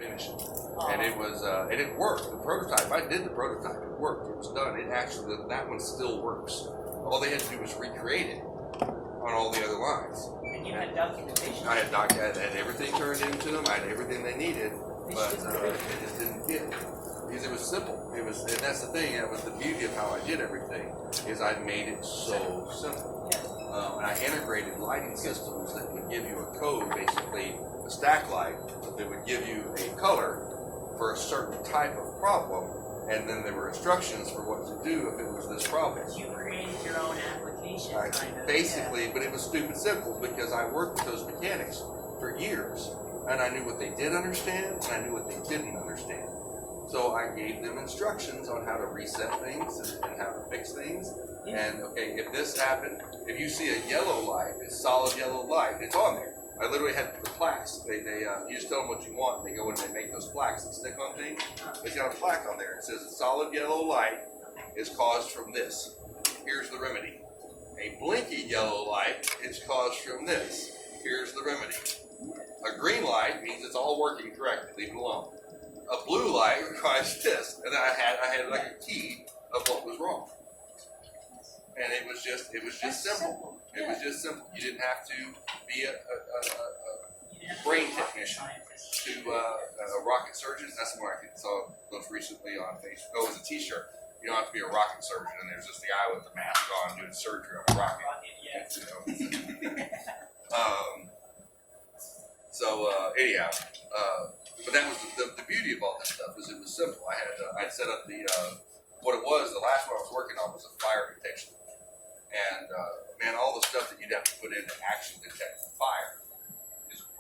finish it. And it was, and it worked. The prototype, I did the prototype. It worked. It was done. It actually, that one still works. All they had to do was recreate it on all the other lines. And you had documentation. I had everything turned into them. I had everything they needed, but it just didn't get it because it was simple. It was, and that's the thing. That was the beauty of how I did everything. Is I made it so simple. Yes. And I integrated lighting systems that would give you a code, basically a stack light that would give you a color for a certain type of problem, and then there were instructions for what to do if it was this problem. You created your own application, kind of. Basically, but it was stupid simple because I worked with those mechanics for years, and I knew what they did understand, and I knew what they didn't understand. So I gave them instructions on how to reset things and how to fix things. And okay, if this happened, if you see a yellow light, a solid yellow light, it's on there. I literally had the plaques. You just tell them what you want, and they go in and they make those plaques and stick on things. It's got a plaque on there. It says a solid yellow light is caused from this. Here's the remedy. A blinky yellow light is caused from this. Here's the remedy. A green light means it's all working correctly. Leave it alone. A blue light requires this, and I had like a key of what was wrong. And it was just simple. It was just simple. You didn't have to be a brain technician to a rocket surgeon. That's what I saw most recently on Facebook. Oh, it was a T-shirt. You don't have to be a rocket surgeon, and there's just the guy with the mask on doing surgery on a rocket. Anyhow, but that was the beauty of all this stuff is it was simple. I'd set up what it was. The last one I was working on was a fire detection. And, man, all the stuff that you'd have to put in to actually detect fire